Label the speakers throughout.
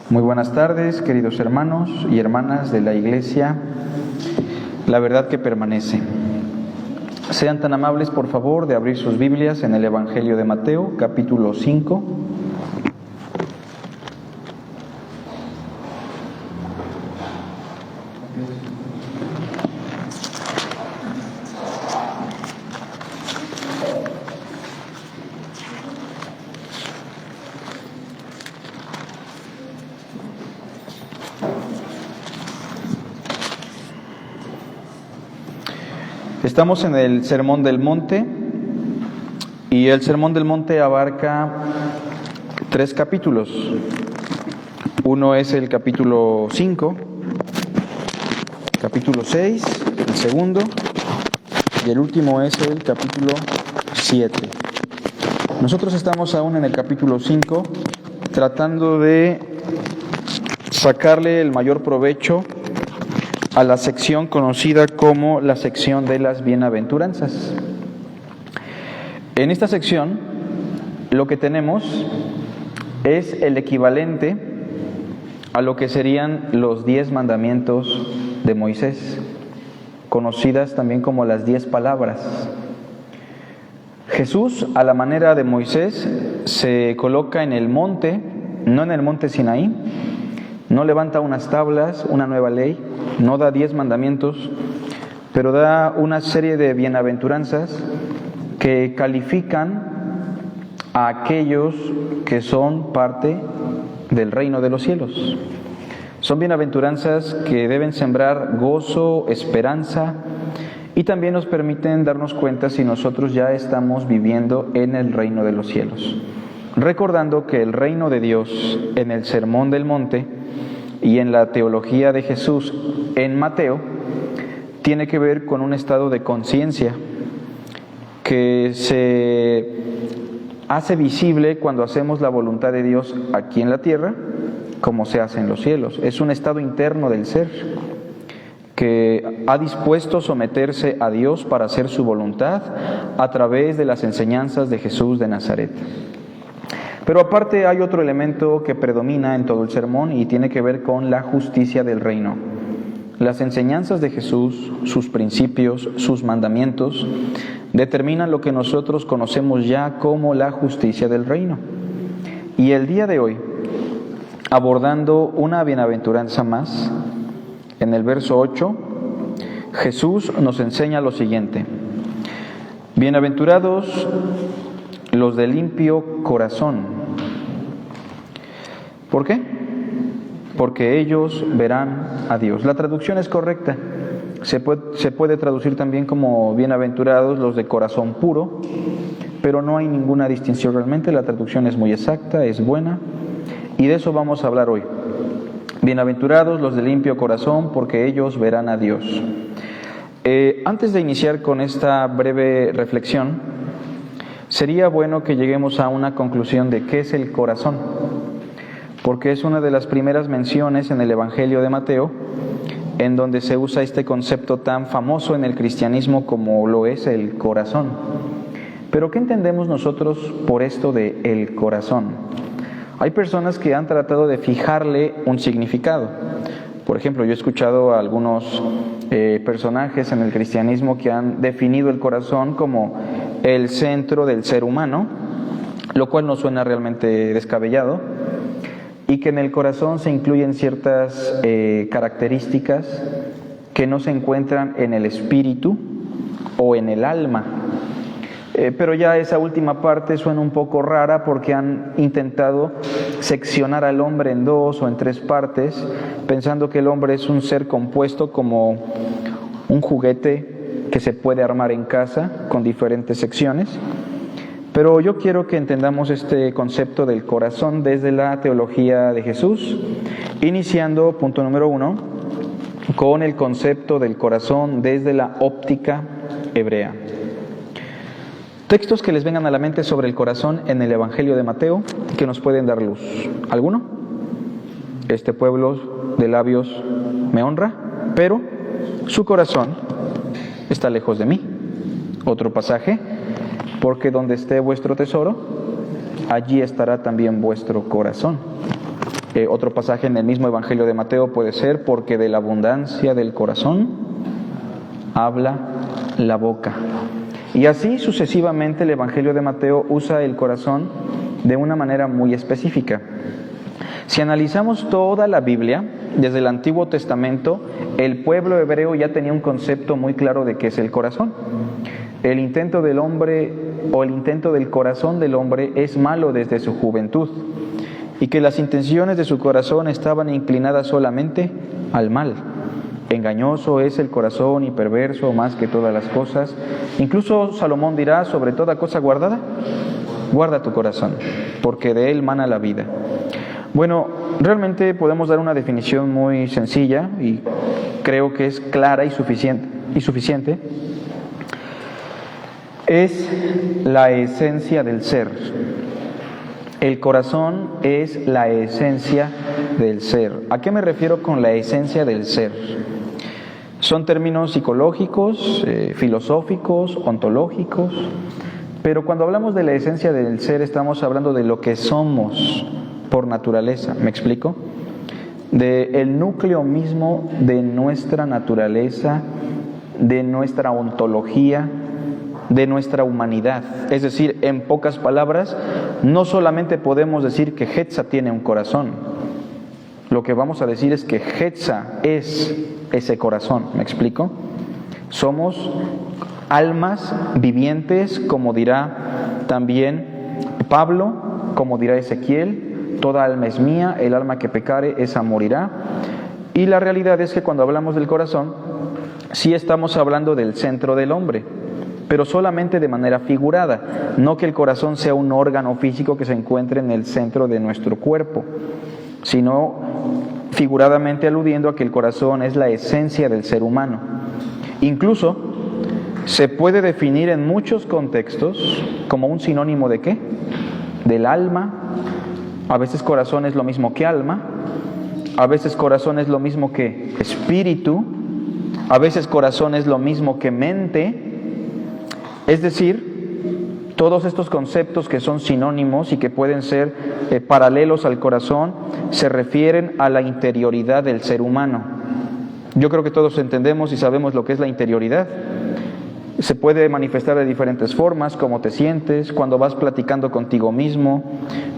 Speaker 1: Muy buenas tardes, queridos hermanos y hermanas de la Iglesia, la verdad que permanece. Sean tan amables, por favor, de abrir sus Biblias en el Evangelio de Mateo, capítulo 5. Estamos en el Sermón del Monte y el Sermón del Monte abarca 3 capítulos. Uno es el capítulo 5, capítulo 6, el segundo, y el último es el capítulo 7. Nosotros estamos aún en el capítulo 5 tratando de sacarle el mayor provecho a la sección conocida como la sección de las bienaventuranzas. En esta sección lo que tenemos es el equivalente a lo que serían los 10 mandamientos de Moisés, conocidas también como las 10 palabras. Jesús, a la manera de Moisés, se coloca en el monte, no en el monte Sinaí, no levanta unas tablas, una nueva ley, no da 10 mandamientos, pero da una serie de bienaventuranzas que califican a aquellos que son parte del reino de los cielos. Son bienaventuranzas que deben sembrar gozo, esperanza, y también nos permiten darnos cuenta si nosotros ya estamos viviendo en el reino de los cielos. Recordando que el reino de Dios en el Sermón del Monte y en la teología de Jesús en Mateo tiene que ver con un estado de conciencia que se hace visible cuando hacemos la voluntad de Dios aquí en la tierra, como se hace en los cielos. Es un estado interno del ser que ha dispuesto someterse a Dios para hacer su voluntad a través de las enseñanzas de Jesús de Nazaret. Pero aparte hay otro elemento que predomina en todo el sermón y tiene que ver con la justicia del reino. Las enseñanzas de Jesús, sus principios, sus mandamientos, determinan lo que nosotros conocemos ya como la justicia del reino. Y el día de hoy, abordando una bienaventuranza más, en el verso 8, Jesús nos enseña lo siguiente: bienaventurados los de limpio corazón. ¿Por qué? Porque ellos verán a Dios. La traducción es correcta. Se puede traducir también como bienaventurados los de corazón puro, pero no hay ninguna distinción realmente. La traducción es muy exacta, es buena, y de eso vamos a hablar hoy. Bienaventurados los de limpio corazón, porque ellos verán a Dios. Antes de iniciar con esta breve reflexión, sería bueno que lleguemos a una conclusión de qué es el corazón, porque es una de las primeras menciones en el Evangelio de Mateo en donde se usa este concepto tan famoso en el cristianismo como lo es el corazón. Pero ¿qué entendemos nosotros por esto de el corazón? Hay personas que han tratado de fijarle un significado. Por ejemplo, yo he escuchado a algunos personajes en el cristianismo que han definido el corazón como el centro del ser humano, lo cual no suena realmente descabellado, y que en el corazón se incluyen ciertas características que no se encuentran en el espíritu o en el alma. Pero ya esa última parte suena un poco rara porque han intentado seccionar al hombre en 2 o en 3 partes, pensando que el hombre es un ser compuesto como un juguete que se puede armar en casa con diferentes secciones. Pero yo quiero que entendamos este concepto del corazón desde la teología de Jesús, iniciando, punto número 1, con el concepto del corazón desde la óptica hebrea. Textos que les vengan a la mente sobre el corazón en el Evangelio de Mateo que nos pueden dar luz. ¿Alguno? Este pueblo de labios me honra, pero su corazón está lejos de mí. Otro pasaje: porque donde esté vuestro tesoro, allí estará también vuestro corazón. Otro pasaje en el mismo Evangelio de Mateo puede ser: porque de la abundancia del corazón habla la boca. Y así sucesivamente el Evangelio de Mateo usa el corazón de una manera muy específica. Si analizamos toda la Biblia, desde el Antiguo Testamento, el pueblo hebreo ya tenía un concepto muy claro de qué es el corazón. El intento del hombre o el intento del corazón del hombre es malo desde su juventud, y que las intenciones de su corazón estaban inclinadas solamente al mal. Engañoso es el corazón y perverso más que todas las cosas. Incluso Salomón dirá: sobre toda cosa guardada, guarda tu corazón, porque de él mana la vida. Bueno, realmente podemos dar una definición muy sencilla y creo que es clara y suficiente. Es la esencia del ser. El corazón es la esencia del ser. ¿A qué me refiero con la esencia del ser? Son términos psicológicos, filosóficos, ontológicos, pero cuando hablamos de la esencia del ser estamos hablando de lo que somos por naturaleza. ¿Me explico? El núcleo mismo de nuestra naturaleza, de nuestra ontología, de nuestra humanidad. Es decir, en pocas palabras, no solamente podemos decir que Hetza tiene un corazón. Lo que vamos a decir es que Hetza es ese corazón. ¿Me explico? Somos almas vivientes, como dirá también Pablo, como dirá Ezequiel: toda alma es mía, el alma que pecare, esa morirá. Y la realidad es que cuando hablamos del corazón, sí estamos hablando del centro del hombre, pero solamente de manera figurada, no que el corazón sea un órgano físico que se encuentre en el centro de nuestro cuerpo, sino figuradamente aludiendo a que el corazón es la esencia del ser humano. Incluso se puede definir en muchos contextos como un sinónimo ¿de qué? Del alma. A veces corazón es lo mismo que alma, a veces corazón es lo mismo que espíritu, a veces corazón es lo mismo que mente. Es decir, todos estos conceptos que son sinónimos y que pueden ser paralelos al corazón se refieren a la interioridad del ser humano. Yo creo que todos entendemos y sabemos lo que es la interioridad. Se puede manifestar de diferentes formas: cómo te sientes, cuando vas platicando contigo mismo,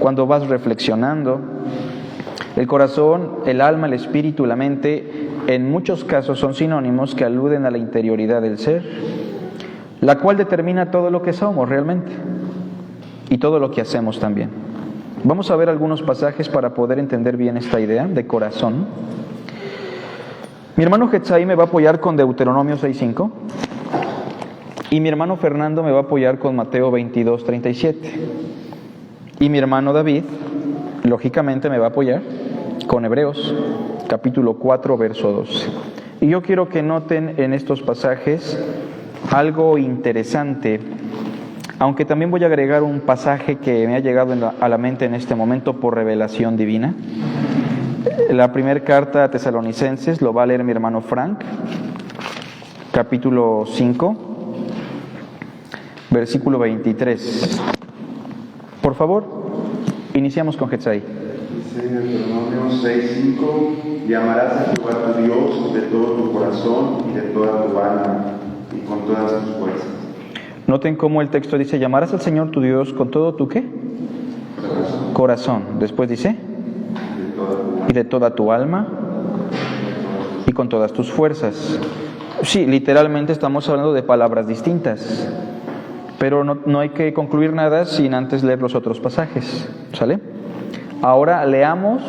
Speaker 1: cuando vas reflexionando. El corazón, el alma, el espíritu, la mente, en muchos casos son sinónimos que aluden a la interioridad del ser, la cual determina todo lo que somos realmente y todo lo que hacemos también. Vamos a ver algunos pasajes para poder entender bien esta idea de corazón. Mi hermano Hetzaí me va a apoyar con Deuteronomio 6:5 y mi hermano Fernando me va a apoyar con Mateo 22:37 y mi hermano David lógicamente me va a apoyar con Hebreos capítulo 4 verso 12. Y yo quiero que noten en estos pasajes algo interesante, aunque también voy a agregar un pasaje que me ha llegado a la mente en este momento por revelación divina. La primera carta a Tesalonicenses lo va a leer mi hermano Frank, capítulo 5, versículo 23. Por favor, iniciamos con Hetzaí.
Speaker 2: Dice Deuteronomio 6:5: y amarás a Jehová tu Dios de todo tu corazón y de toda tu alma y con todas tus fuerzas.
Speaker 1: Noten cómo el texto dice: llamarás al Señor tu Dios con todo tu ¿qué? Corazón. Después dice: y de toda tu alma y con todas tus fuerzas. Sí, literalmente estamos hablando de palabras distintas, pero no hay que concluir nada sin antes leer los otros pasajes, ¿sale? Ahora leamos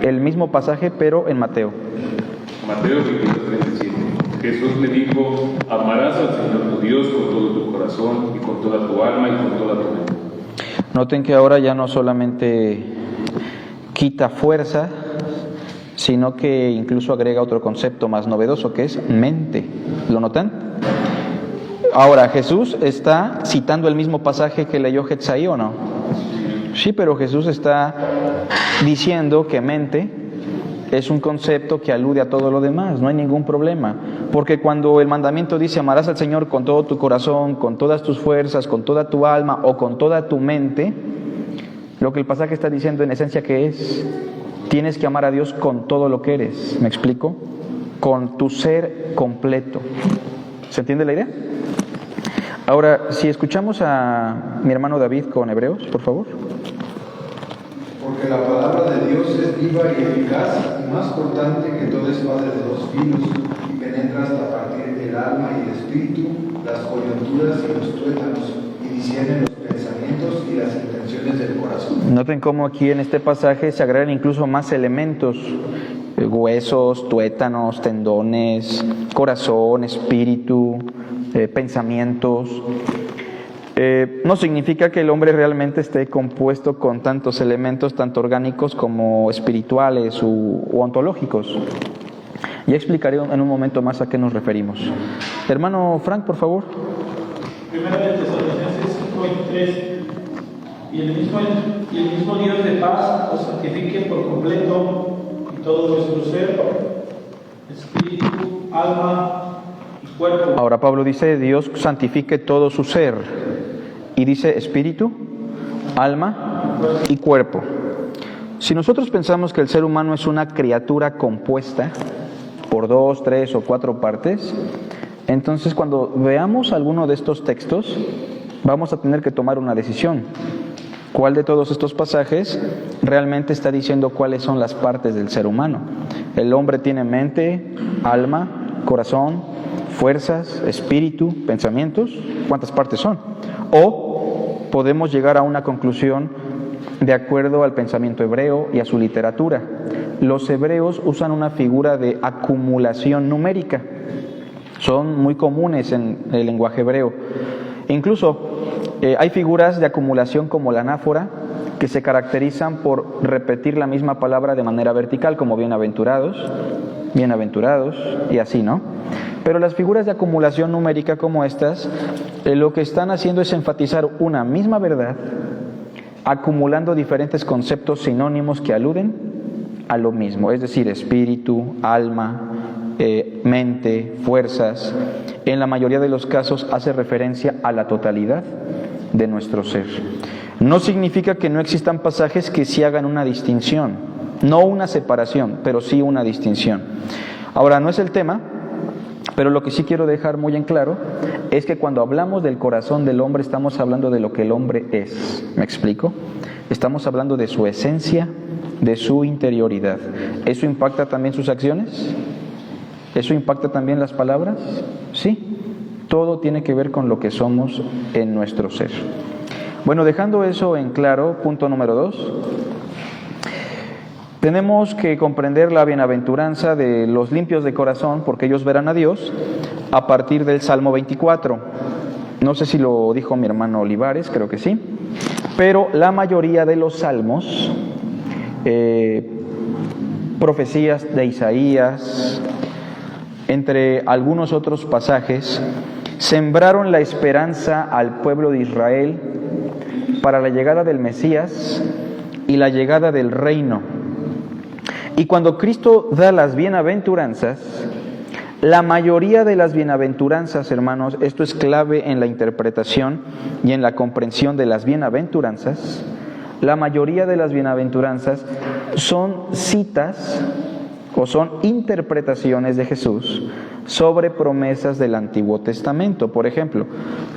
Speaker 1: el mismo pasaje, pero en Mateo.
Speaker 3: Mateo 22:37. Jesús le dijo: amarás al Señor tu Dios con todo tu corazón y con toda tu alma y con toda tu mente.
Speaker 1: Noten que ahora ya no solamente quita fuerza, sino que incluso agrega otro concepto más novedoso, que es mente. ¿Lo notan? Ahora, Jesús está citando el mismo pasaje que leyó Hetzaí, ¿o no? Sí, pero Jesús está diciendo que mente es un concepto que alude a todo lo demás, no hay ningún problema. Porque cuando el mandamiento dice amarás al Señor con todo tu corazón, con todas tus fuerzas, con toda tu alma o con toda tu mente, lo que el pasaje está diciendo en esencia que es, tienes que amar a Dios con todo lo que eres. ¿Me explico? Con tu ser completo. ¿Se entiende la idea? Ahora, si escuchamos a mi hermano David con Hebreos, por favor.
Speaker 4: Porque la palabra de Dios es viva y eficaz y más cortante que toda espada de dos filos y penetra hasta partir el alma y el espíritu, las coyunturas y los tuétanos, y discierne los pensamientos y las intenciones del corazón.
Speaker 1: Noten cómo aquí en este pasaje se agregan incluso más elementos, huesos, tuétanos, tendones, corazón, espíritu, pensamientos. No significa que el hombre realmente esté compuesto con tantos elementos, tanto orgánicos como espirituales u ontológicos. Ya explicaré en un momento más a qué nos referimos. Hermano Frank, por favor.
Speaker 5: Primera de Tesalonicenses 5:23. Y el mismo Dios de paz os santifique por completo y todo vuestro ser, espíritu, alma y cuerpo.
Speaker 1: Ahora Pablo dice, Dios santifique todo su ser. Y dice espíritu, alma y cuerpo. Si nosotros pensamos que el ser humano es una criatura compuesta por 2, 3 o 4 partes, entonces cuando veamos alguno de estos textos, vamos a tener que tomar una decisión. ¿Cuál de todos estos pasajes realmente está diciendo cuáles son las partes del ser humano? El hombre tiene mente, alma, corazón, fuerzas, espíritu, pensamientos. ¿Cuántas partes son? O podemos llegar a una conclusión de acuerdo al pensamiento hebreo y a su literatura. Los hebreos usan una figura de acumulación numérica. Son muy comunes en el lenguaje hebreo. Incluso hay figuras de acumulación como la anáfora que se caracterizan por repetir la misma palabra de manera vertical, como bienaventurados, bienaventurados y así, ¿no? Pero las figuras de acumulación numérica como estas, lo que están haciendo es enfatizar una misma verdad, acumulando diferentes conceptos sinónimos que aluden a lo mismo, es decir, espíritu, alma, mente, fuerzas. En la mayoría de los casos hace referencia a la totalidad de nuestro ser. No significa que no existan pasajes que sí hagan una distinción, no una separación, pero sí una distinción. Ahora, no es el tema, pero lo que sí quiero dejar muy en claro es que cuando hablamos del corazón del hombre estamos hablando de lo que el hombre es. ¿Me explico? Estamos hablando de su esencia, de su interioridad. ¿Eso impacta también sus acciones? ¿Eso impacta también las palabras? Sí. Todo tiene que ver con lo que somos en nuestro ser. Bueno, dejando eso en claro, punto número 2. Tenemos que comprender la bienaventuranza de los limpios de corazón, porque ellos verán a Dios, a partir del Salmo 24. No sé si lo dijo mi hermano Olivares, creo que sí. Pero la mayoría de los salmos, profecías de Isaías, entre algunos otros pasajes, sembraron la esperanza al pueblo de Israel para la llegada del Mesías y la llegada del reino. Y cuando Cristo da las bienaventuranzas, la mayoría de las bienaventuranzas, hermanos, esto es clave en la interpretación y en la comprensión de las bienaventuranzas, la mayoría de las bienaventuranzas son citas o son interpretaciones de Jesús sobre promesas del Antiguo Testamento. Por ejemplo,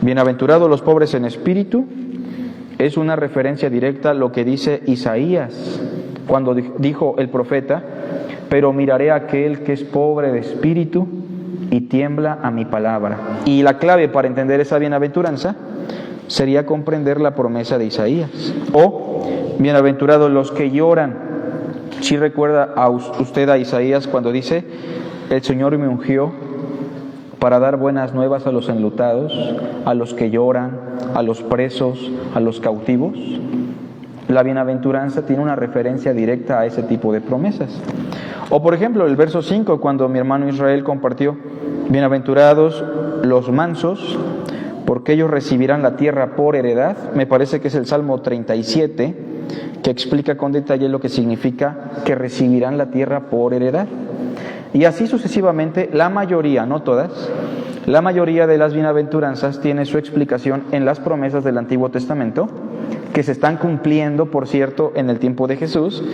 Speaker 1: bienaventurados los pobres en espíritu, es una referencia directa a lo que dice Isaías, cuando dijo el profeta, pero miraré a aquel que es pobre de espíritu y tiembla a mi palabra. Y la clave para entender esa bienaventuranza sería comprender la promesa de Isaías. O, bienaventurados los que lloran. Si recuerda a usted a Isaías cuando dice, el Señor me ungió para dar buenas nuevas a los enlutados, a los que lloran, a los presos, a los cautivos. La bienaventuranza tiene una referencia directa a ese tipo de promesas. O por ejemplo, el verso 5, cuando mi hermano Israel compartió, bienaventurados los mansos, porque ellos recibirán la tierra por heredad. Me parece que es el Salmo 37, que explica con detalle lo que significa que recibirán la tierra por heredad. Y así sucesivamente, la mayoría, no todas, la mayoría de las bienaventuranzas tiene su explicación en las promesas del Antiguo Testamento, que se están cumpliendo, por cierto, en el tiempo de Jesús,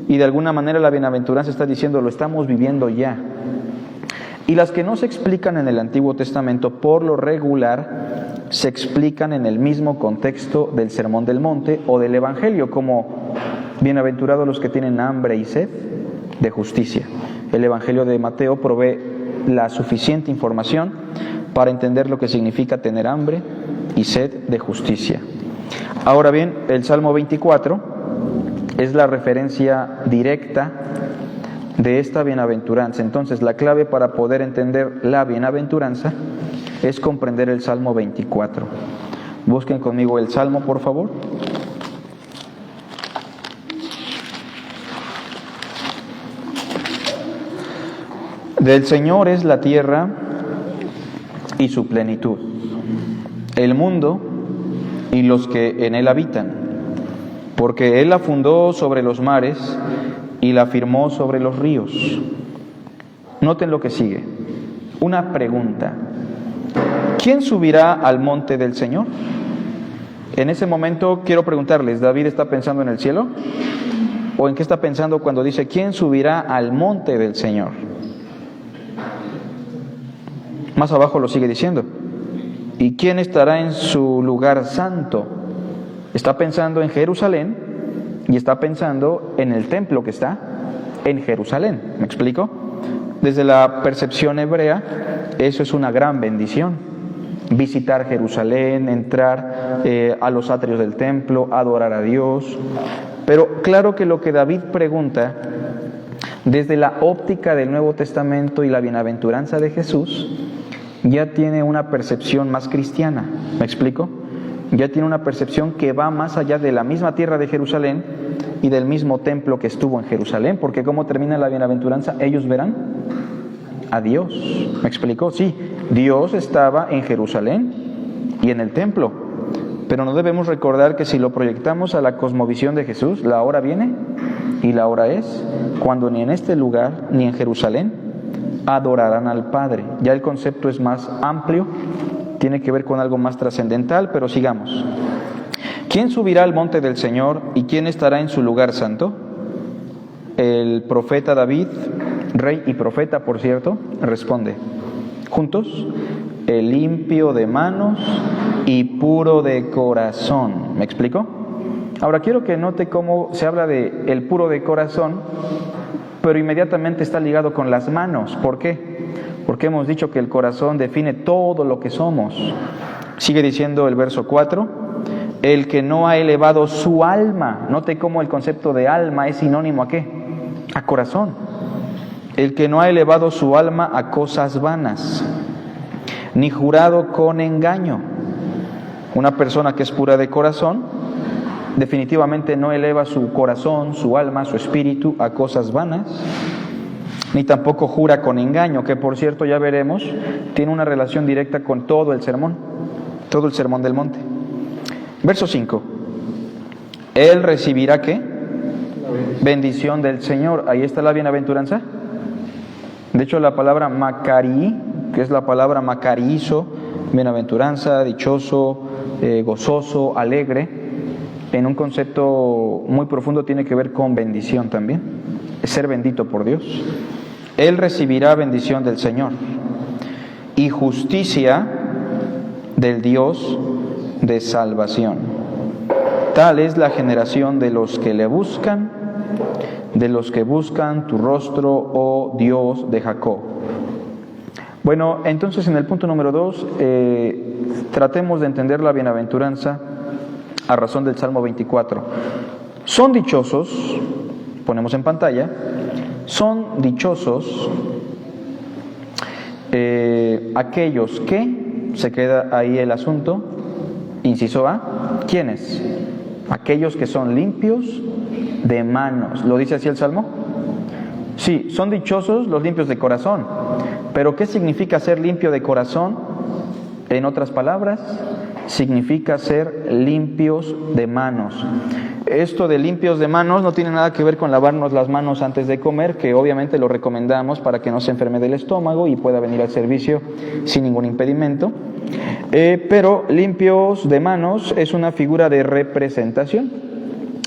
Speaker 1: y de alguna manera la bienaventuranza está diciendo, lo estamos viviendo ya. Y las que no se explican en el Antiguo Testamento, por lo regular, se explican en el mismo contexto del Sermón del Monte o del Evangelio, como bienaventurados los que tienen hambre y sed de justicia. El Evangelio de Mateo provee la suficiente información para entender lo que significa tener hambre y sed de justicia. Ahora bien, el Salmo 24 es la referencia directa de esta bienaventuranza. Entonces, la clave para poder entender la bienaventuranza es comprender el Salmo 24. Busquen conmigo el Salmo, por favor. Del Señor es la tierra y su plenitud, el mundo y los que en él habitan, porque Él la fundó sobre los mares y la firmó sobre los ríos. Noten lo que sigue. Una pregunta. ¿Quién subirá al monte del Señor? En ese momento quiero preguntarles, ¿David está pensando en el cielo? ¿O en qué está pensando cuando dice, ¿quién subirá al monte del Señor? Más abajo lo sigue diciendo. ¿Y quién estará en su lugar santo? Está pensando en Jerusalén y está pensando en el templo que está en Jerusalén. ¿Me explico? Desde la percepción hebrea, eso es una gran bendición. Visitar Jerusalén, entrar a los atrios del templo, adorar a Dios. Pero claro que lo que David pregunta, desde la óptica del Nuevo Testamento y la bienaventuranza de Jesús, ya tiene una percepción más cristiana. ¿Me explico? Ya tiene una percepción que va más allá de la misma tierra de Jerusalén y del mismo templo que estuvo en Jerusalén, porque ¿cómo termina la bienaventuranza? Ellos verán a Dios. ¿Me explico? Sí, Dios estaba en Jerusalén y en el templo, pero no debemos recordar que si lo proyectamos a la cosmovisión de Jesús, la hora viene y la hora es cuando ni en este lugar ni en Jerusalén adorarán al Padre. Ya el concepto es más amplio, tiene que ver con algo más trascendental, pero sigamos. ¿Quién subirá al monte del Señor y quién estará en su lugar santo? El profeta David, rey y profeta, por cierto, responde juntos: el limpio de manos y puro de corazón. ¿Me explico? Ahora quiero que note cómo se habla de el puro de corazón, pero inmediatamente está ligado con las manos. ¿Por qué? Porque hemos dicho que el corazón define todo lo que somos. Sigue diciendo el verso 4, el que no ha elevado su alma. Note cómo el concepto de alma es sinónimo ¿a qué? A corazón. El que no ha elevado su alma a cosas vanas, ni jurado con engaño. Una persona que es pura de corazón definitivamente no eleva su corazón, su alma, su espíritu a cosas vanas, ni tampoco jura con engaño, que por cierto ya veremos, tiene una relación directa con todo el sermón del monte. Verso 5. Él recibirá ¿qué? Bendición del Señor. Ahí está la bienaventuranza. De hecho, la palabra macarí, que es la palabra macarizo, bienaventuranza, dichoso, gozoso, alegre, en un concepto muy profundo tiene que ver con bendición también, es ser bendito por Dios. Él recibirá bendición del Señor y justicia del Dios de salvación. Tal es la generación de los que le buscan, de los que buscan tu rostro, oh Dios de Jacob. Bueno, entonces en el punto número 2, tratemos de entender la bienaventuranza a razón del Salmo 24. Son dichosos, ponemos en pantalla, son dichosos aquellos que, se queda ahí el asunto, inciso A, ¿quiénes? Aquellos que son limpios de manos. ¿Lo dice así el Salmo? Sí, son dichosos los limpios de corazón. Pero ¿qué significa ser limpio de corazón? En otras palabras, significa ser limpios de manos. esto de limpios de manos no tiene nada que ver con lavarnos las manos antes de comer, que obviamente lo recomendamos para que no se enferme del estómago y pueda venir al servicio sin ningún impedimento. Pero limpios de manos es una figura de representación.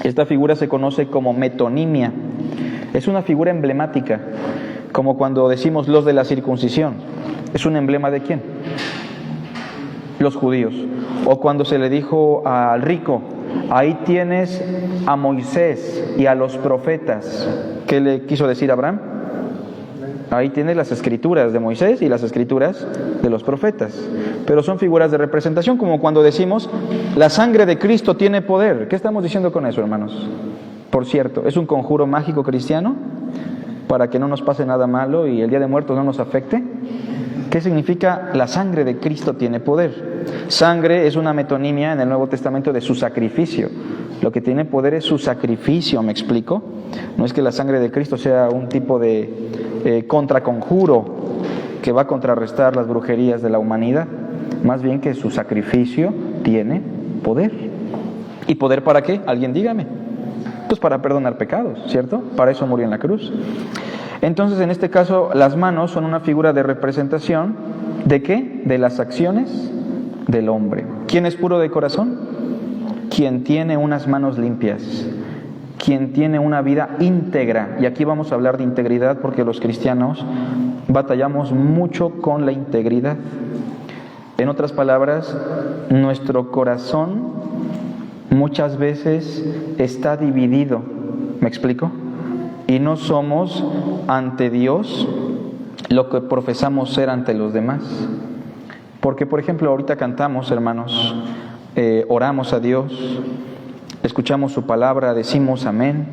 Speaker 1: Esta figura se conoce como metonimia. Es una figura emblemática, como cuando decimos los de la circuncisión. ¿Es un emblema de quién? Los judíos. O cuando se le dijo al rico: ahí tienes a Moisés y a los profetas. ¿Qué le quiso decir a Abraham? Ahí tienes las escrituras de Moisés y las escrituras de los profetas. Pero son figuras de representación, como cuando decimos la sangre de Cristo tiene poder. ¿Qué estamos diciendo con eso, hermanos? Por cierto, ¿es un conjuro mágico cristiano para que no nos pase nada malo y el Día de Muertos no nos afecte? ¿Qué significa la sangre de Cristo tiene poder? Sangre es una metonimia en el Nuevo Testamento de su sacrificio. Lo que tiene poder es su sacrificio, ¿me explico? No es que la sangre de Cristo sea un tipo de contraconjuro que va a contrarrestar las brujerías de la humanidad. Más bien que su sacrificio tiene poder. ¿Y poder para qué? Alguien dígame. Pues para perdonar pecados, ¿cierto? Para eso murió en la cruz. Entonces, en este caso, las manos son una figura de representación ¿de qué? De las acciones del hombre. ¿Quién es puro de corazón? Quien tiene unas manos limpias, quien tiene una vida íntegra. Y aquí vamos a hablar de integridad porque los cristianos batallamos mucho con la integridad. En otras palabras, nuestro corazón muchas veces está dividido. ¿Me explico? Y no somos ante Dios lo que profesamos ser ante los demás. Porque, por ejemplo, ahorita cantamos, hermanos, oramos a Dios, escuchamos su palabra, decimos amén,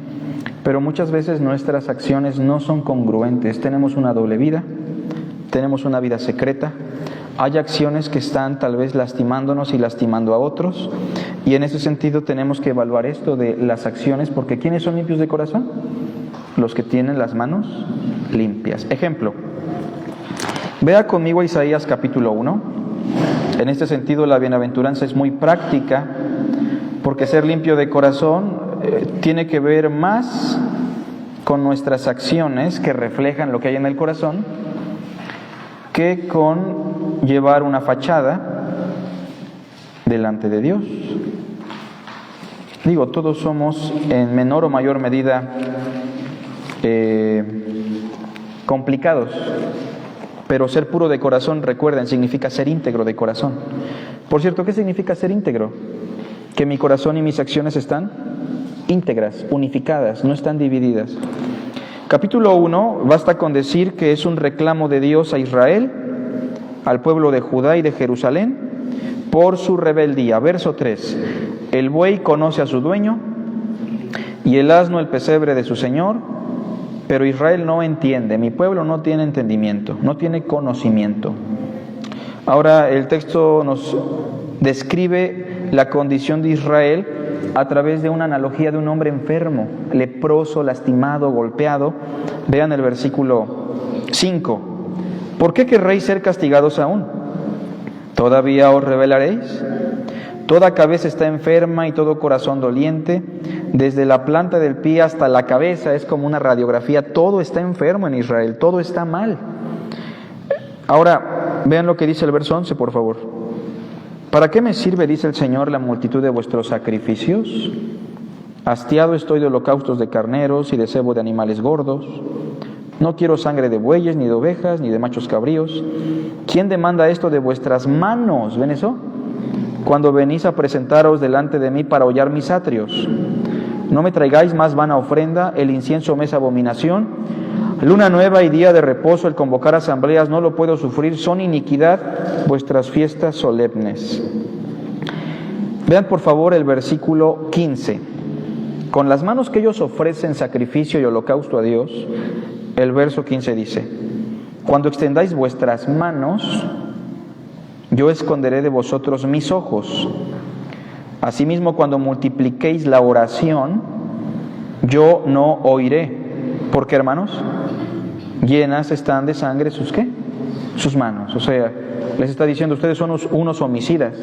Speaker 1: pero muchas veces nuestras acciones no son congruentes. Tenemos una doble vida, tenemos una vida secreta, hay acciones que están tal vez lastimándonos y lastimando a otros, y en ese sentido tenemos que evaluar esto de las acciones, porque ¿quiénes son limpios de corazón? Los que tienen las manos limpias. Ejemplo, vea conmigo a Isaías capítulo 1. En este sentido la bienaventuranza es muy práctica, porque ser limpio de corazón tiene que ver más con nuestras acciones que reflejan lo que hay en el corazón, que con llevar una fachada delante de Dios. Digo, todos somos en menor o mayor medida complicados, pero ser puro de corazón, recuerden, significa ser íntegro de corazón. Por cierto, ¿qué significa ser íntegro? Que mi corazón y mis acciones están íntegras, unificadas, no están divididas. Capítulo 1, basta con decir que es un reclamo de Dios a Israel, al pueblo de Judá y de Jerusalén, por su rebeldía. Verso 3, el buey conoce a su dueño y el asno el pesebre de su señor, pero Israel no entiende, mi pueblo no tiene entendimiento, no tiene conocimiento. Ahora el texto nos describe la condición de Israel a través de una analogía de un hombre enfermo, leproso, lastimado, golpeado. Vean el versículo 5. ¿Por qué querréis ser castigados aún? ¿Todavía os rebelaréis? Toda cabeza está enferma y todo corazón doliente, desde la planta del pie hasta la cabeza, es como una radiografía, todo está enfermo en Israel, todo está mal. Ahora, vean lo que dice el verso 11, por favor. ¿Para qué me sirve, dice el Señor, la multitud de vuestros sacrificios? Hastiado estoy de holocaustos de carneros y de cebo de animales gordos. No quiero sangre de bueyes, ni de ovejas, ni de machos cabríos. ¿Quién demanda esto de vuestras manos? ¿Ven eso? Cuando venís a presentaros delante de mí para hollar mis atrios. No me traigáis más vana ofrenda, el incienso me es abominación. Luna nueva y día de reposo, el convocar asambleas no lo puedo sufrir, son iniquidad vuestras fiestas solemnes. Vean por favor el versículo 15. Con las manos que ellos ofrecen sacrificio y holocausto a Dios, el verso 15 dice: cuando extendáis vuestras manos, yo esconderé de vosotros mis ojos. Asimismo, cuando multipliquéis la oración, yo no oiré. ¿Por qué, hermanos? Llenas están de sangre sus ¿qué? Sus manos. O sea, les está diciendo, ustedes son unos homicidas.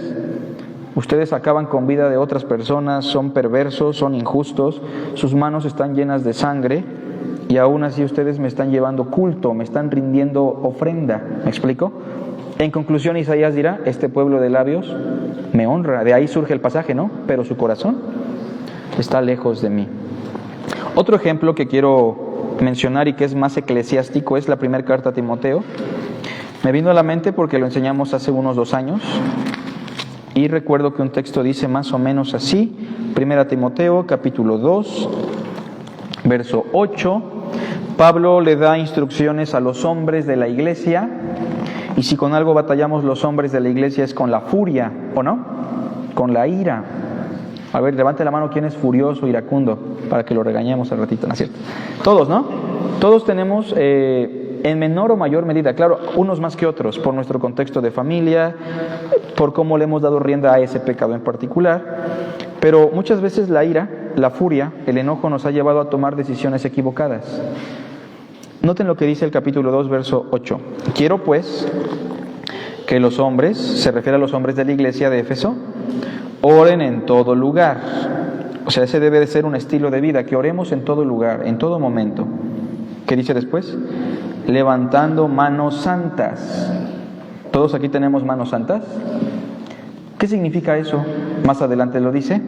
Speaker 1: Ustedes acaban con vida de otras personas, son perversos, son injustos, sus manos están llenas de sangre y aún así ustedes me están llevando culto, me están rindiendo ofrenda. ¿Me explico? En conclusión, Isaías dirá, este pueblo de labios me honra. De ahí surge el pasaje, ¿no? Pero su corazón está lejos de mí. Otro ejemplo que quiero mencionar y que es más eclesiástico es la primera carta a Timoteo. Me vino a la mente porque lo enseñamos hace unos 2 años y recuerdo que un texto dice más o menos así. 1 Timoteo capítulo 2, verso 8. Pablo le da instrucciones a los hombres de la iglesia, y si con algo batallamos los hombres de la iglesia es con la furia, ¿o no? Con la ira. A ver, levante la mano, ¿quién es furioso, iracundo? Para que lo regañemos al ratito, ¿no es cierto? Todos, ¿no? Todos tenemos en menor o mayor medida, claro, unos más que otros, por nuestro contexto de familia, por cómo le hemos dado rienda a ese pecado en particular, pero muchas veces la ira, la furia, el enojo nos ha llevado a tomar decisiones equivocadas. Noten lo que dice el capítulo 2, verso 8. Quiero pues que los hombres, se refiere a los hombres de la iglesia de Éfeso, oren en todo lugar. O sea, ese debe de ser un estilo de vida, que oremos en todo lugar, en todo momento. ¿Qué dice después? Levantando manos santas. ¿Todos aquí tenemos manos santas? ¿Qué significa eso? Más adelante lo dice.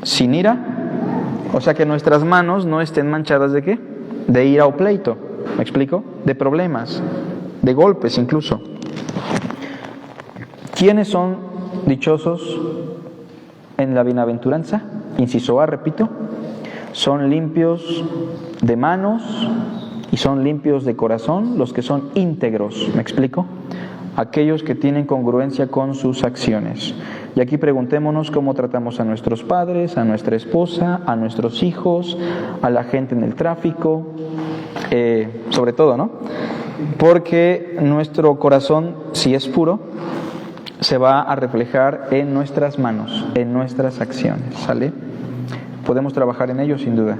Speaker 1: Sin ira. O sea, que nuestras manos no estén manchadas ¿de qué? De ira o pleito. ¿Me explico? De problemas, de golpes incluso. ¿Quiénes son dichosos en la bienaventuranza? Inciso A, repito. Son limpios de manos y son limpios de corazón los que son íntegros. ¿Me explico? Aquellos que tienen congruencia con sus acciones. Y aquí preguntémonos cómo tratamos a nuestros padres, a nuestra esposa, a nuestros hijos, a la gente en el tráfico, sobre todo, ¿no? Porque nuestro corazón, si es puro, se va a reflejar en nuestras manos, en nuestras acciones, ¿sale? Podemos trabajar en ello sin duda.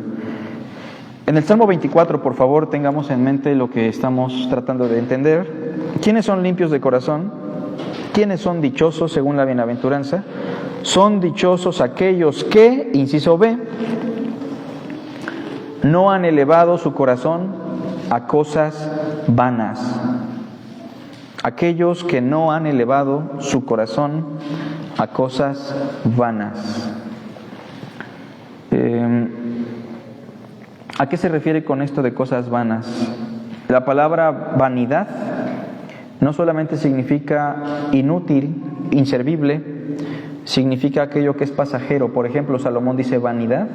Speaker 1: En el Salmo 24, por favor, tengamos en mente lo que estamos tratando de entender. ¿Quiénes son limpios de corazón? ¿Quiénes son dichosos según la bienaventuranza? Son dichosos aquellos que, inciso B, no han elevado su corazón a cosas vanas. Aquellos que no han elevado su corazón a cosas vanas. ¿A qué se refiere con esto de cosas vanas? La palabra vanidad no solamente significa inútil, inservible, significa aquello que es pasajero. Por ejemplo, Salomón dice vanidad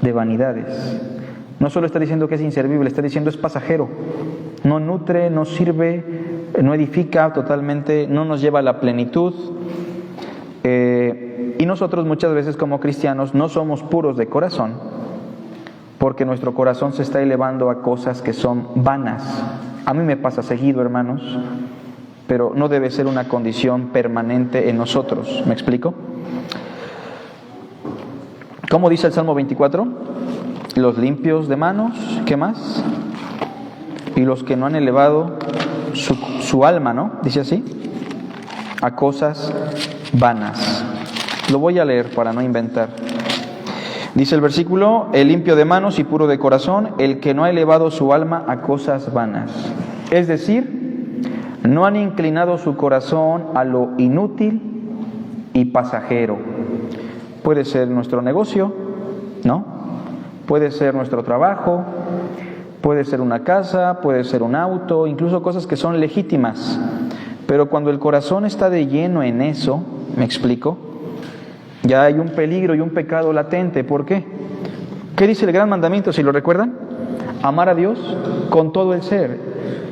Speaker 1: de vanidades. No solo está diciendo que es inservible, está diciendo es pasajero. No nutre, no sirve, no edifica totalmente, no nos lleva a la plenitud. Y nosotros muchas veces como cristianos no somos puros de corazón, porque nuestro corazón se está elevando a cosas que son vanas. A mí me pasa seguido, hermanos, pero no debe ser una condición permanente en nosotros. ¿Me explico? ¿Cómo dice el Salmo 24? Los limpios de manos, ¿qué más? Y los que no han elevado su alma, ¿no? Dice así, a cosas vanas. Lo voy a leer para no inventar. Dice el versículo, el limpio de manos y puro de corazón, el que no ha elevado su alma a cosas vanas. Es decir, no han inclinado su corazón a lo inútil y pasajero. Puede ser nuestro negocio, ¿no? Puede ser nuestro trabajo, puede ser una casa, puede ser un auto, incluso cosas que son legítimas. Pero cuando el corazón está de lleno en eso, ¿me explico? Ya hay un peligro y un pecado latente. ¿Por qué? ¿Qué dice el gran mandamiento, si lo recuerdan? Amar a Dios con todo el ser.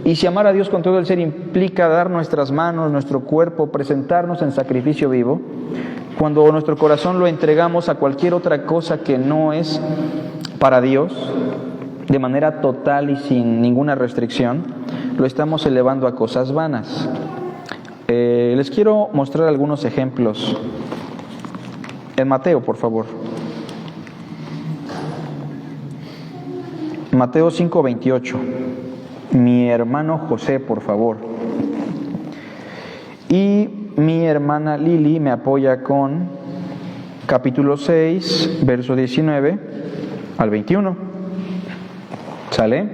Speaker 1: Y si amar a Dios con todo el ser implica dar nuestras manos, nuestro cuerpo, presentarnos en sacrificio vivo, cuando nuestro corazón lo entregamos a cualquier otra cosa que no es para Dios, de manera total y sin ninguna restricción, lo estamos elevando a cosas vanas. Les quiero mostrar algunos ejemplos. En Mateo, por favor. Mateo 5:28. Mi hermano José, por favor. Y mi hermana Lili me apoya con capítulo 6, verso 19 al 21. ¿Sale?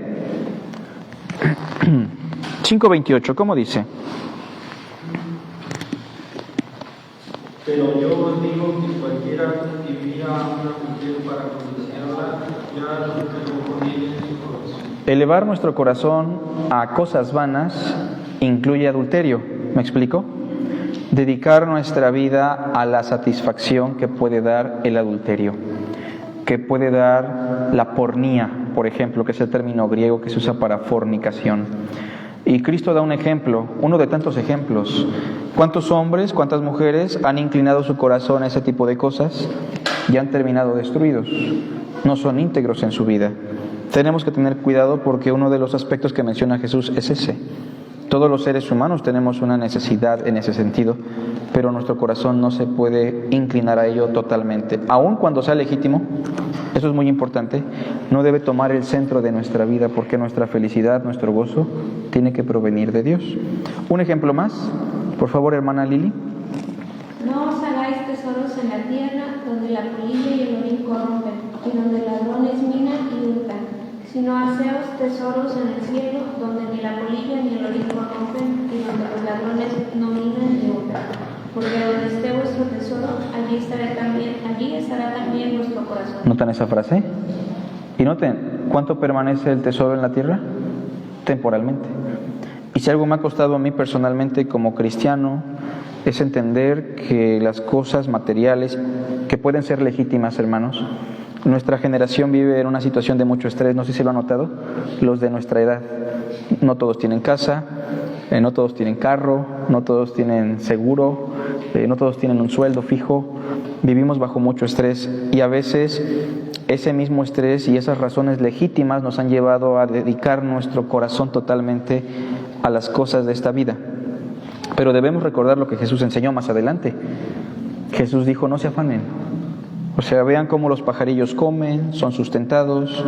Speaker 1: 5:28, ¿cómo dice?
Speaker 5: Pero yo os digo que cualquiera que mira a una mujer para codiciarla, ya adulteró con ella en su corazón.
Speaker 1: Elevar nuestro corazón a cosas vanas incluye adulterio. ¿Me explico? Dedicar nuestra vida a la satisfacción que puede dar el adulterio, que puede dar la pornía, por ejemplo, que es el término griego que se usa para fornicación. Y Cristo da un ejemplo, uno de tantos ejemplos. ¿Cuántos hombres, cuántas mujeres han inclinado su corazón a ese tipo de cosas y han terminado destruidos? No son íntegros en su vida. Tenemos que tener cuidado porque uno de los aspectos que menciona Jesús es ese. Todos los seres humanos tenemos una necesidad en ese sentido, pero nuestro corazón no se puede inclinar a ello totalmente. Aun cuando sea legítimo, eso es muy importante, no debe tomar el centro de nuestra vida porque nuestra felicidad, nuestro gozo, tiene que provenir de Dios. Un ejemplo más, por favor, hermana Lili.
Speaker 6: No os hagáis tesoros en la tierra, donde la polilla y el orín corrompen, y donde ladrones minan y hurtan, sino haceos tesoros en el cielo, donde ni la polilla ni el orín corrompen, y donde los ladrones no minan ni hurtan. Porque donde esté vuestro tesoro, allí estará también vuestro corazón.
Speaker 1: ¿Notan esa frase? Y noten, ¿cuánto permanece el tesoro en la tierra? Temporalmente. Y si algo me ha costado a mí personalmente como cristiano, es entender que las cosas materiales, que pueden ser legítimas, hermanos, nuestra generación vive en una situación de mucho estrés, no sé si lo han notado, los de nuestra edad. No todos tienen casa, no todos tienen carro, no todos tienen seguro, no todos tienen un sueldo fijo. Vivimos bajo mucho estrés y a veces ese mismo estrés y esas razones legítimas nos han llevado a dedicar nuestro corazón totalmente a las cosas de esta vida. Pero debemos recordar lo que Jesús enseñó más adelante. Jesús dijo, no se afanen. O sea, vean cómo los pajarillos comen, son sustentados.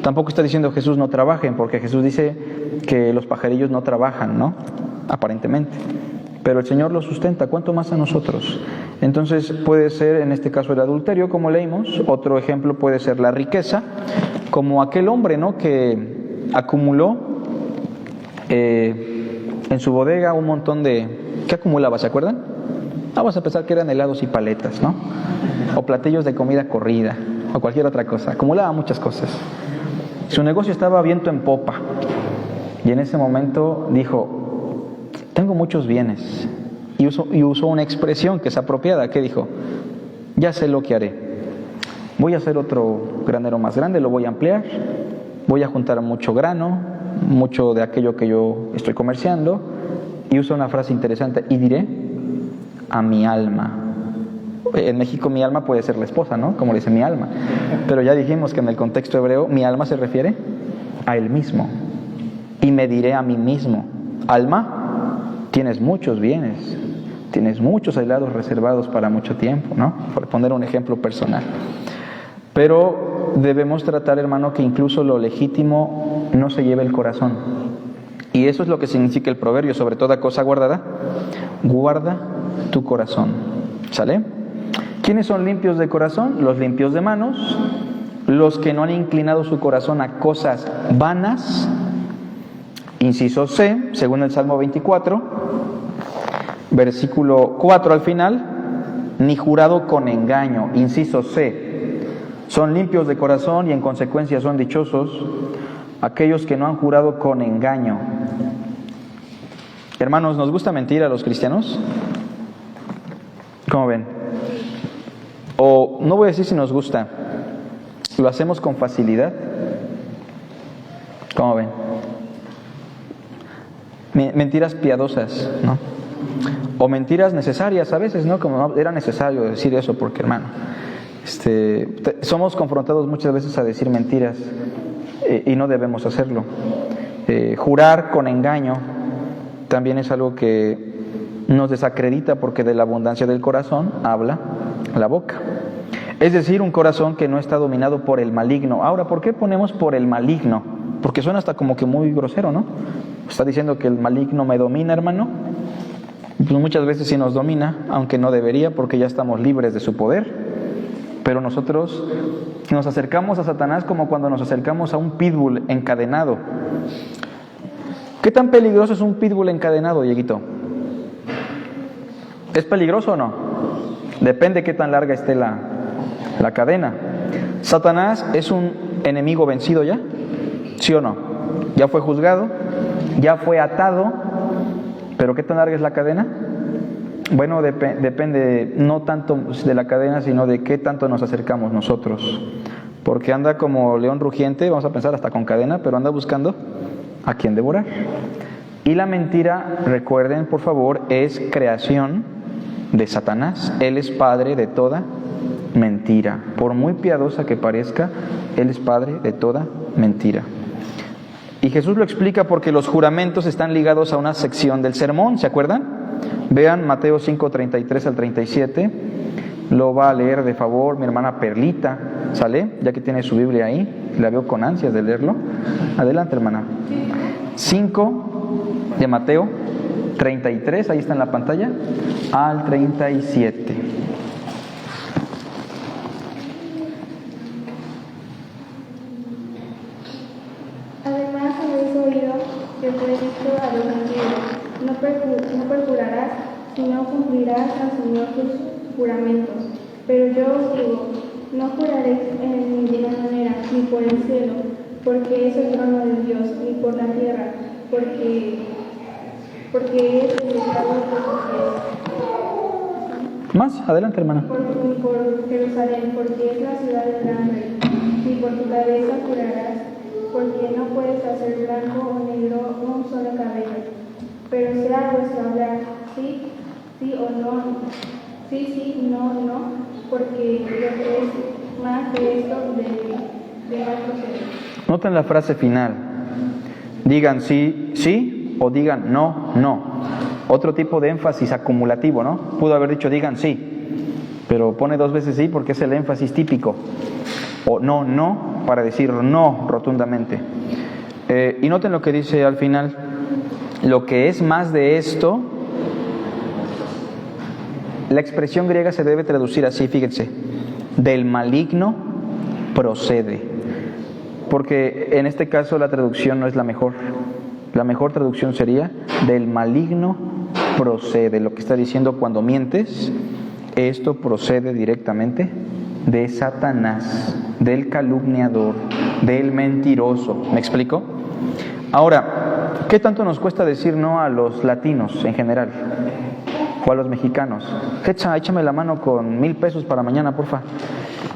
Speaker 1: Tampoco está diciendo Jesús no trabajen, porque Jesús dice que los pajarillos no trabajan, ¿no? Aparentemente. Pero el Señor los sustenta, ¿cuánto más a nosotros? Entonces puede ser, en este caso, el adulterio, como leímos. Otro ejemplo puede ser la riqueza, como aquel hombre, ¿no?, que acumuló en su bodega un montón de... ¿Qué acumulaba? ¿Se acuerdan? Vamos a pensar que eran helados y paletas, ¿no? O platillos de comida corrida, o cualquier otra cosa. Acumulaba muchas cosas. Su negocio estaba viento en popa. Y en ese momento dijo, tengo muchos bienes. Y usó una expresión que es apropiada. ¿Qué dijo? Ya sé lo que haré. Voy a hacer otro granero más grande, lo voy a ampliar. Voy a juntar mucho grano, mucho de aquello que yo estoy comerciando. Y usa una frase interesante. Y diré a mi alma. En México mi alma puede ser la esposa, ¿no? Como dice mi alma. Pero ya dijimos que en el contexto hebreo mi alma se refiere a él mismo. Y me diré a mí mismo, alma, tienes muchos bienes, tienes muchos helados reservados para mucho tiempo, ¿no? Por poner un ejemplo personal. Pero debemos tratar, hermano, que incluso lo legítimo no se lleve el corazón. Y eso es lo que significa el proverbio, sobre toda cosa guardada, guarda tu corazón. ¿Sale? ¿Quiénes son limpios de corazón? Los limpios de manos, los que no han inclinado su corazón a cosas vanas. Inciso C, según el Salmo 24, versículo 4 al final, ni jurado con engaño. Inciso C, son limpios de corazón y en consecuencia son dichosos aquellos que no han jurado con engaño. Hermanos, ¿nos gusta mentir a los cristianos? ¿Cómo ven? O no voy a decir si nos gusta, ¿lo hacemos con facilidad? ¿Cómo ven? Mentiras piadosas, ¿no? O mentiras necesarias a veces, ¿no? Como no, era necesario decir eso porque, hermano, somos confrontados muchas veces a decir mentiras y no debemos hacerlo. Jurar con engaño también es algo que nos desacredita porque de la abundancia del corazón habla la boca. Es decir, un corazón que no está dominado por el maligno. Ahora, ¿por qué ponemos por el maligno? Porque suena hasta como que muy grosero, ¿no? Está diciendo que el maligno me domina, hermano. pues muchas veces sí nos domina, aunque no debería, porque ya estamos libres de su poder. Pero nosotros nos acercamos a Satanás como cuando nos acercamos a un pitbull encadenado. ¿Qué tan peligroso es un pitbull encadenado, Dieguito? ¿Es peligroso o no? Depende qué tan larga esté la cadena. ¿Satanás es un enemigo vencido ya? ¿Sí o no? Ya fue juzgado, ya fue atado, pero ¿qué tan larga es la cadena? Bueno, depende no tanto de la cadena, sino de qué tanto nos acercamos nosotros. Porque anda como león rugiente, vamos a pensar hasta con cadena, pero anda buscando a quien devorar. Y la mentira, recuerden por favor, es creación de Satanás. Él es padre de toda mentira. Por muy piadosa que parezca, Él es padre de toda mentira. Y Jesús lo explica porque los juramentos están ligados a una sección del sermón, ¿se acuerdan? Vean Mateo 5:33 al 37, lo va a leer de favor mi hermana Perlita, ¿sale? Ya que tiene su Biblia ahí, la veo con ansias de leerlo. Adelante, hermana. 5 de Mateo, 33, ahí está en la pantalla, al 37.
Speaker 7: Además habéis oído que fue dicho a los antiguos: no perjurarás, sino cumplirás al Señor tus juramentos. Pero yo os digo, no juraréis en ninguna manera, ni por el cielo, porque es el trono de Dios, ni por la tierra, porque es el estado de los pies.
Speaker 1: Más, adelante, hermana.
Speaker 7: Ni por Jerusalén, porque es la ciudad del gran rey. Ni por tu cabeza jurarás, porque no puedes hacer blanco o negro un solo cabello. Pero sea vuestro hablar, sí, sí o no, sí, no, no, porque lo que es más de esto de mal proceder.
Speaker 1: Noten la frase final. Digan sí, sí, o digan no, no. Otro tipo de énfasis acumulativo, ¿no? Pudo haber dicho digan sí, pero pone 2 veces sí porque es el énfasis típico. O no, no, para decir no rotundamente. Y noten lo que dice al final. Lo que es más de esto, la expresión griega se debe traducir así, fíjense, del maligno procede, porque en este caso la traducción no es la mejor. La mejor traducción sería del maligno procede. Lo que está diciendo cuando mientes, esto procede directamente de Satanás, del calumniador, del mentiroso. ¿Me explico? Ahora, ¿qué tanto nos cuesta decir no a los latinos en general? O a los mexicanos. Hecha, échame la mano con 1,000 pesos para mañana, porfa.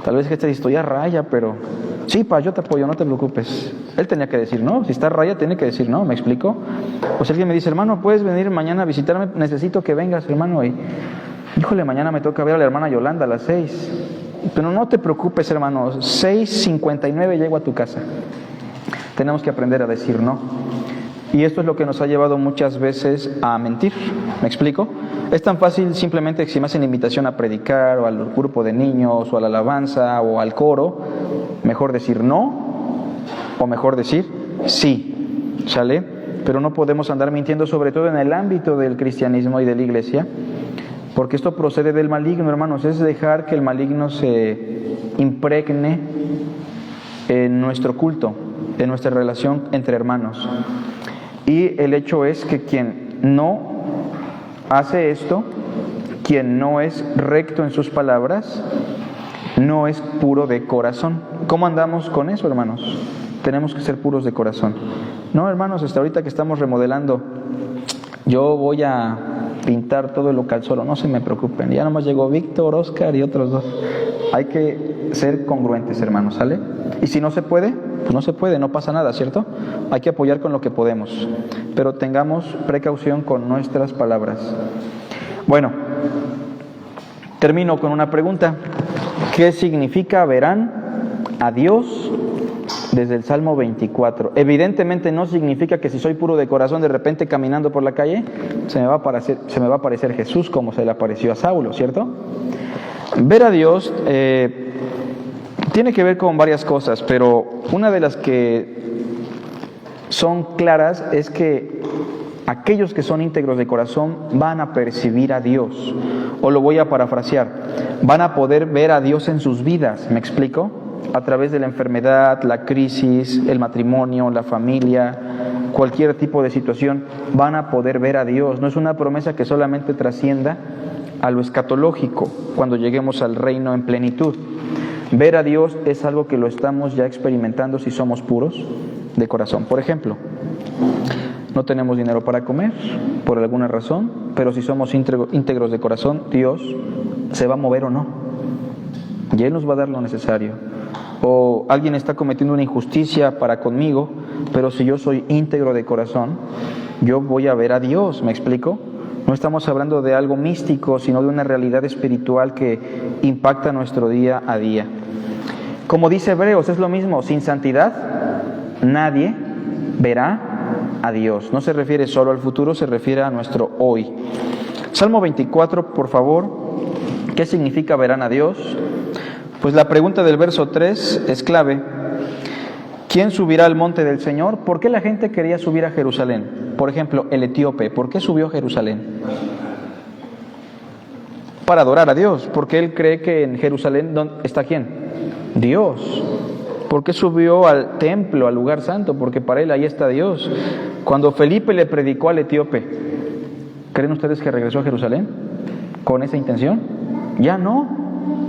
Speaker 1: Tal vez Hecha dice, ya raya, pero... Sí, pa, yo te apoyo, no te preocupes. Él tenía que decir no. Si está raya, tiene que decir no, ¿me explico? Pues alguien me dice, hermano, ¿puedes venir mañana a visitarme? Necesito que vengas, hermano. Y, híjole, mañana me toca ver a la hermana Yolanda a las 6. Pero no te preocupes, hermano. 6:59 llego a tu casa. Tenemos que aprender a decir no. Y esto es lo que nos ha llevado muchas veces a mentir. ¿Me explico? Es tan fácil simplemente que si me hacen invitación a predicar o al grupo de niños o a la alabanza o al coro, mejor decir no o mejor decir sí. ¿Sale? Pero no podemos andar mintiendo, sobre todo en el ámbito del cristianismo y de la iglesia, porque esto procede del maligno, hermanos. Es dejar que el maligno se impregne en nuestro culto, en nuestra relación entre hermanos. Y el hecho es que quien no hace esto, quien no es recto en sus palabras, no es puro de corazón. ¿Cómo andamos con eso, hermanos? Tenemos que ser puros de corazón. No, hermanos, hasta ahorita que estamos remodelando, yo voy a pintar todo el local solo, no se me preocupen. Ya nomás llegó Víctor, Oscar y otros 2. Hay que ser congruentes, hermanos, ¿sale? Y si no se puede, pues no se puede, no pasa nada, ¿cierto? Hay que apoyar con lo que podemos, pero tengamos precaución con nuestras palabras. Bueno, termino con una pregunta. ¿Qué significa verán a Dios desde el Salmo 24? Evidentemente no significa que si soy puro de corazón, de repente caminando por la calle, se me va a aparecer Jesús como se le apareció a Saulo, ¿cierto? Ver a Dios tiene que ver con varias cosas, pero una de las que son claras es que Aquellos que son íntegros de corazón van a percibir a Dios. O lo voy a parafrasear, van a poder ver a Dios en sus vidas. ¿Me explico? A través de la enfermedad, la crisis, el matrimonio, la familia, cualquier tipo de situación, van a poder ver a Dios. No es una promesa que solamente trascienda a lo escatológico, cuando lleguemos al reino en plenitud. Ver a Dios es algo que lo estamos ya experimentando si somos puros de corazón. Por ejemplo, no tenemos dinero para comer, por alguna razón, pero si somos íntegros de corazón, Dios se va a mover o no, y Él nos va a dar lo necesario. O alguien está cometiendo una injusticia para conmigo, pero si yo soy íntegro de corazón, yo voy a ver a Dios. ¿Me explico? No estamos hablando de algo místico, sino de una realidad espiritual que impacta nuestro día a día. Como dice Hebreos, es lo mismo, sin santidad nadie verá a Dios. No se refiere solo al futuro, se refiere a nuestro hoy. Salmo 24, por favor. ¿Qué significa verán a Dios? Pues la pregunta del verso 3 es clave. ¿Quién subirá al monte del Señor? ¿Por qué la gente quería subir a Jerusalén? Por ejemplo, el etíope, ¿por qué subió a Jerusalén? Para adorar a Dios, porque él cree que en Jerusalén está ¿quién? Dios. ¿Por qué subió al templo, al lugar santo? Porque para él ahí está Dios. Cuando Felipe le predicó al etíope, ¿creen ustedes que regresó a Jerusalén con esa intención? Ya no.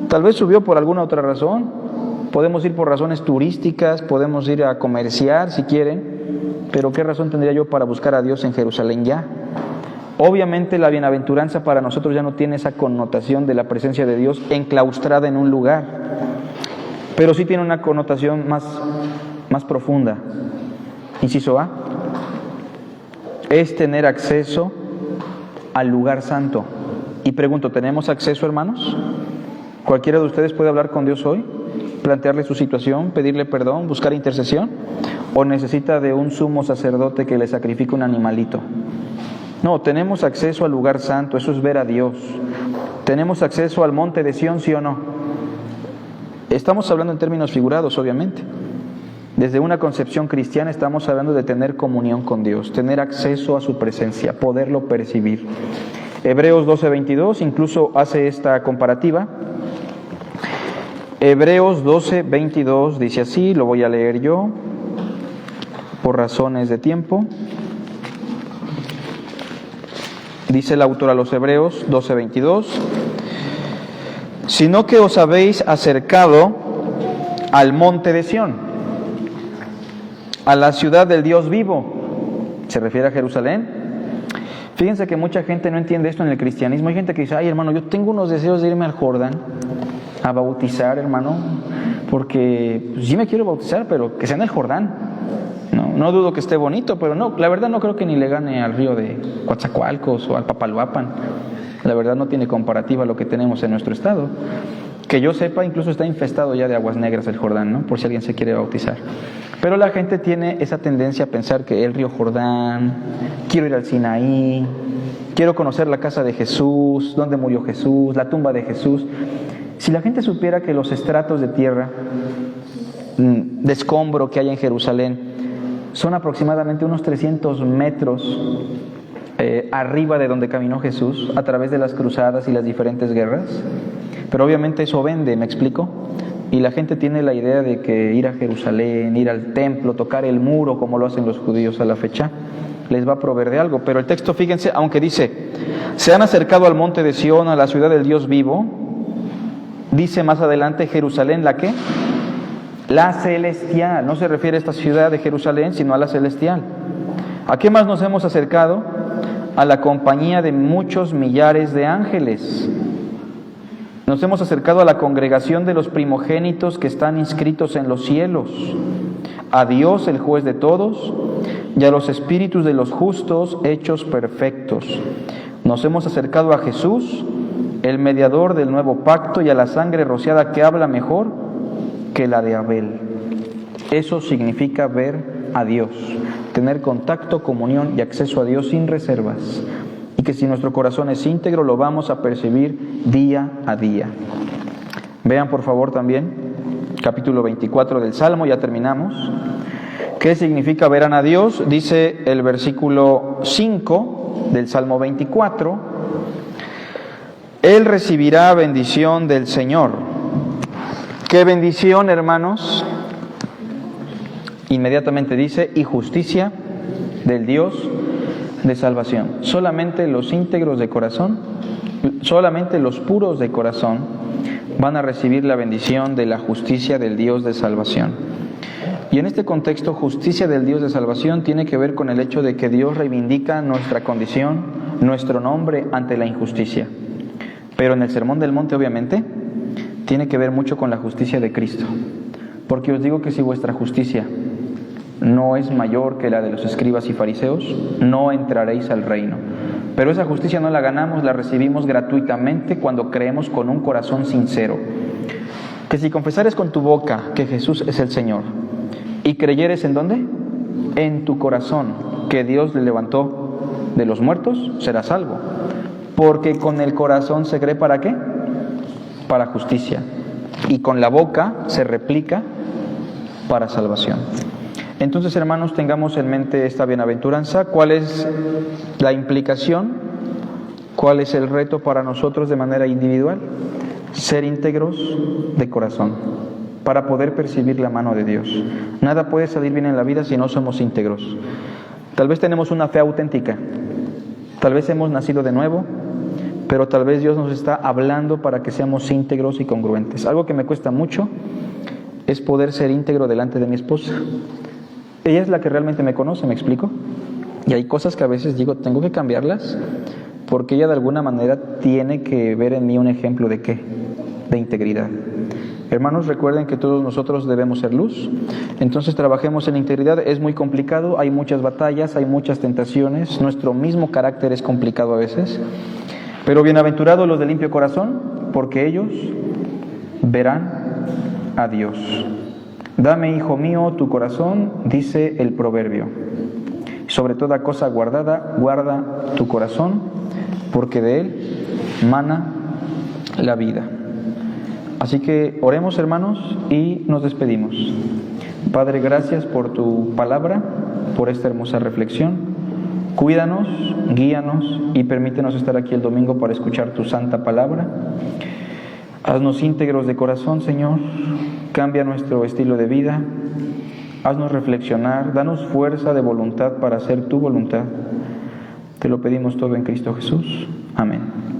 Speaker 1: Tal vez subió por alguna otra razón. Podemos ir por razones turísticas, podemos ir a comerciar si quieren, pero ¿qué razón tendría yo para buscar a Dios en Jerusalén ya? Obviamente la bienaventuranza para nosotros ya no tiene esa connotación de la presencia de Dios enclaustrada en un lugar, pero sí tiene una connotación más profunda. Inciso A, es tener acceso al lugar santo. Y pregunto, ¿tenemos acceso, hermanos? ¿Cualquiera de ustedes puede hablar con Dios hoy? ¿Plantearle su situación, pedirle perdón, buscar intercesión? ¿O necesita de un sumo sacerdote que le sacrifique un animalito? No, tenemos acceso al lugar santo, eso es ver a Dios. ¿Tenemos acceso al monte de Sión, sí o no? Estamos hablando en términos figurados, obviamente. Desde una concepción cristiana estamos hablando de tener comunión con Dios, tener acceso a su presencia, poderlo percibir. Hebreos 12:22 incluso hace esta comparativa. Hebreos 12:22 dice así, lo voy a leer yo, por razones de tiempo. Dice el autor a los Hebreos 12:22, sino que os habéis acercado al monte de Sión, a la ciudad del Dios vivo. ¿Se refiere a Jerusalén? Fíjense que mucha gente no entiende esto en el cristianismo. Hay gente que dice, ay hermano, yo tengo unos deseos de irme al Jordán a bautizar, hermano, porque pues, sí me quiero bautizar, pero que sea en el Jordán. No dudo que esté bonito, pero no, la verdad no creo que ni le gane al río de Coatzacoalcos o al Papaloapan. La verdad no tiene comparativa a lo que tenemos en nuestro estado. Que yo sepa, incluso está infestado ya de aguas negras el Jordán, ¿no? Por si alguien se quiere bautizar. Pero la gente tiene esa tendencia a pensar que el río Jordán, quiero ir al Sinaí, quiero conocer la casa de Jesús, dónde murió Jesús, la tumba de Jesús. Si la gente supiera que los estratos de tierra, de escombro que hay en Jerusalén, son aproximadamente unos 300 metros arriba de donde caminó Jesús a través de las cruzadas y las diferentes guerras. Pero obviamente eso vende, ¿me explico? Y la gente tiene la idea de que ir a Jerusalén, ir al templo, tocar el muro como lo hacen los judíos a la fecha, les va a proveer de algo. Pero el texto, fíjense, aunque dice, se han acercado al monte de Sión, a la ciudad del Dios vivo, dice más adelante Jerusalén, ¿la qué? La celestial. No se refiere a esta ciudad de Jerusalén, sino a la celestial. ¿A qué más nos hemos acercado? A la compañía de muchos millares de ángeles. Nos hemos acercado a la congregación de los primogénitos que están inscritos en los cielos, a Dios el juez de todos, y a los espíritus de los justos hechos perfectos. Nos hemos acercado a Jesús, el mediador del nuevo pacto, y a la sangre rociada que habla mejor que la de Abel. Eso significa ver a Dios, tener contacto, comunión y acceso a Dios sin reservas. Y que si nuestro corazón es íntegro, lo vamos a percibir día a día. Vean por favor también capítulo 24 del Salmo, ya terminamos. ¿Qué significa verán a Dios? Dice el versículo 5 del Salmo 24, Él recibirá bendición del Señor. ¿Qué bendición, hermanos? Inmediatamente dice, y justicia del Dios de salvación. Solamente los íntegros de corazón, solamente los puros de corazón van a recibir la bendición de la justicia del Dios de salvación. Y en este contexto, justicia del Dios de salvación tiene que ver con el hecho de que Dios reivindica nuestra condición, nuestro nombre ante la injusticia. Pero en el Sermón del Monte, obviamente, tiene que ver mucho con la justicia de Cristo. Porque os digo que si vuestra justicia no es mayor que la de los escribas y fariseos, no entraréis al reino. Pero esa justicia no la ganamos, la recibimos gratuitamente cuando creemos con un corazón sincero. Que si confesares con tu boca que Jesús es el Señor y creyeres ¿en dónde? En tu corazón que Dios le levantó de los muertos, serás salvo. Porque con el corazón se cree ¿para qué? Para justicia. Y con la boca se replica para salvación. Entonces, hermanos, tengamos en mente esta bienaventuranza. ¿Cuál es la implicación? ¿Cuál es el reto para nosotros de manera individual? Ser íntegros de corazón, para poder percibir la mano de Dios. Nada puede salir bien en la vida si no somos íntegros. Tal vez tenemos una fe auténtica, tal vez hemos nacido de nuevo, pero tal vez Dios nos está hablando para que seamos íntegros y congruentes. Algo que me cuesta mucho es poder ser íntegro delante de mi esposa. Ella es la que realmente me conoce, ¿me explico? Y hay cosas que a veces digo, tengo que cambiarlas, porque ella de alguna manera tiene que ver en mí un ejemplo de ¿qué? De integridad. Hermanos, recuerden que todos nosotros debemos ser luz, entonces trabajemos en integridad. Es muy complicado, hay muchas batallas, hay muchas tentaciones, nuestro mismo carácter es complicado a veces, pero bienaventurados los de limpio corazón, porque ellos verán a Dios. Dame, hijo mío, tu corazón, dice el proverbio. Sobre toda cosa guardada, guarda tu corazón, porque de él mana la vida. Así que oremos, hermanos, y nos despedimos. Padre, gracias por tu palabra, por esta hermosa reflexión. Cuídanos, guíanos y permítenos estar aquí el domingo para escuchar tu santa palabra. Haznos íntegros de corazón, Señor. Cambia nuestro estilo de vida. Haznos reflexionar. Danos fuerza de voluntad para hacer tu voluntad. Te lo pedimos todo en Cristo Jesús. Amén.